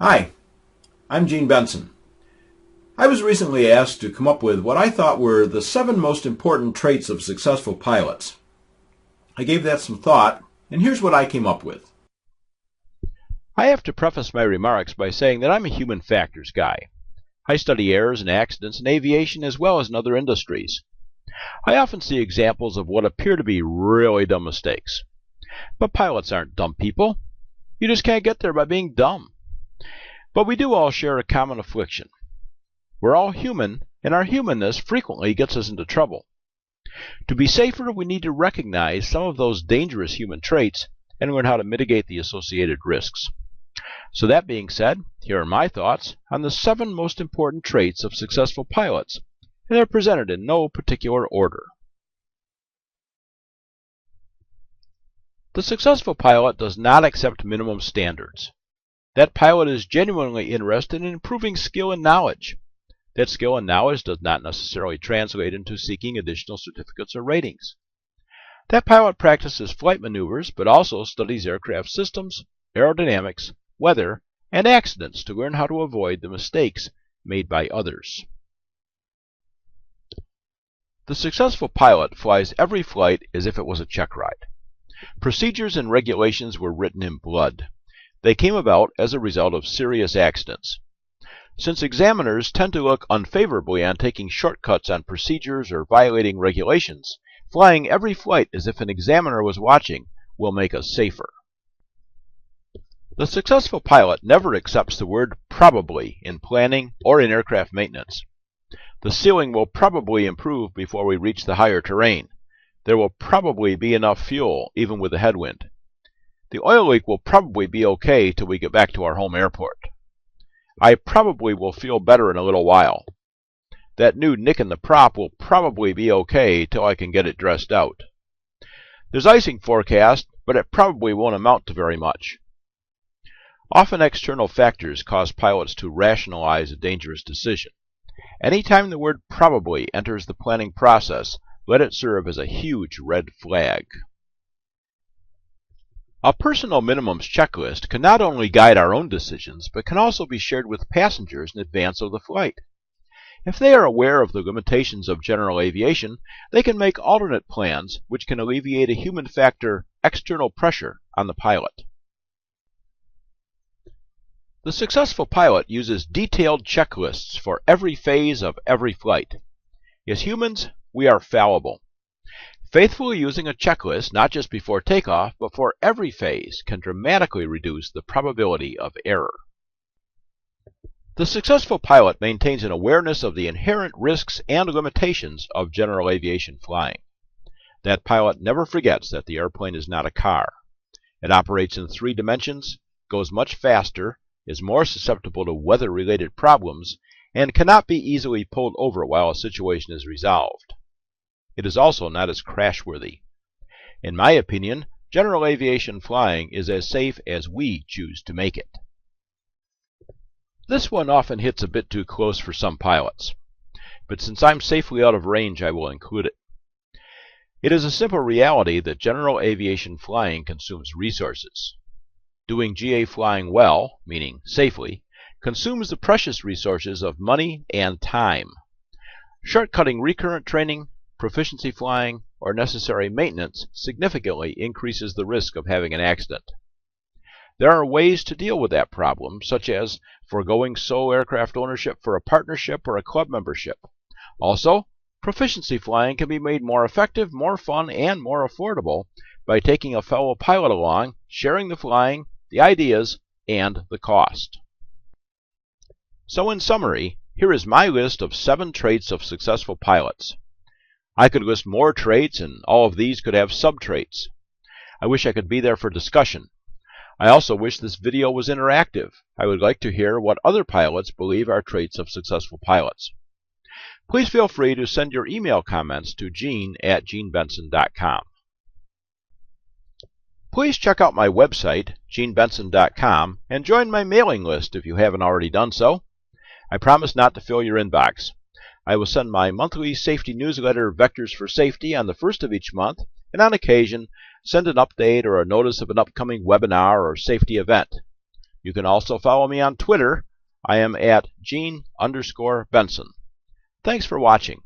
Hi, I'm Gene Benson. I was recently asked to come up with what I thought were the 7 most important traits of successful pilots. I gave that some thought, and here's what I came up with. I have to preface my remarks by saying that I'm a human factors guy. I study errors and accidents in aviation as well as in other industries. I often see examples of what appear to be really dumb mistakes. But pilots aren't dumb people. You just can't get there by being dumb. But we do all share a common affliction. We're all human, and our humanness frequently gets us into trouble. To be safer, we need to recognize some of those dangerous human traits and learn how to mitigate the associated risks. So that being said, here are my thoughts on the 7 most important traits of successful pilots, and they're presented in no particular order. The successful pilot does not accept minimum standards. That pilot is genuinely interested in improving skill and knowledge. That skill and knowledge does not necessarily translate into seeking additional certificates or ratings. That pilot practices flight maneuvers, but also studies aircraft systems, aerodynamics, weather, and accidents to learn how to avoid the mistakes made by others. The successful pilot flies every flight as if it was a check ride. Procedures and regulations were written in blood. They came about as a result of serious accidents. Since examiners tend to look unfavorably on taking shortcuts on procedures or violating regulations, flying every flight as if an examiner was watching will make us safer. The successful pilot never accepts the word probably in planning or in aircraft maintenance. The ceiling will probably improve before we reach the higher terrain. There will probably be enough fuel, even with a headwind. The oil leak will probably be okay till we get back to our home airport. I probably will feel better in a little while. That new nick in the prop will probably be okay till I can get it dressed out. There's icing forecast, but it probably won't amount to very much. Often external factors cause pilots to rationalize a dangerous decision. Anytime the word probably enters the planning process, let it serve as a huge red flag. A personal minimums checklist can not only guide our own decisions, but can also be shared with passengers in advance of the flight. If they are aware of the limitations of general aviation, they can make alternate plans which can alleviate a human factor external pressure on the pilot. The successful pilot uses detailed checklists for every phase of every flight. As humans, we are fallible. Faithfully using a checklist, not just before takeoff, but for every phase, can dramatically reduce the probability of error. The successful pilot maintains an awareness of the inherent risks and limitations of general aviation flying. That pilot never forgets that the airplane is not a car. It operates in 3 dimensions, goes much faster, is more susceptible to weather-related problems, and cannot be easily pulled over while a situation is resolved. It is also not as crashworthy. In my opinion, general aviation flying is as safe as we choose to make it. This one often hits a bit too close for some pilots, but since I'm safely out of range, I will include it. It is a simple reality that general aviation flying consumes resources. Doing GA flying well, meaning safely, consumes the precious resources of money and time. Shortcutting recurrent training, proficiency flying, or necessary maintenance significantly increases the risk of having an accident. There are ways to deal with that problem, such as foregoing sole aircraft ownership for a partnership or a club membership. Also, proficiency flying can be made more effective, more fun, and more affordable by taking a fellow pilot along, sharing the flying, the ideas, and the cost. So in summary, here is my list of 7 traits of successful pilots. I could list more traits, and all of these could have sub-traits. I wish I could be there for discussion. I also wish this video was interactive. I would like to hear what other pilots believe are traits of successful pilots. Please feel free to send your email comments to gene@genebenson.com. Please check out my website, genebenson.com, and join my mailing list if you haven't already done so. I promise not to fill your inbox. I will send my monthly safety newsletter, Vectors for Safety, on the 1st of each month, and on occasion, send an update or a notice of an upcoming webinar or safety event. You can also follow me on Twitter. I am at Gene_Benson. Thanks for watching.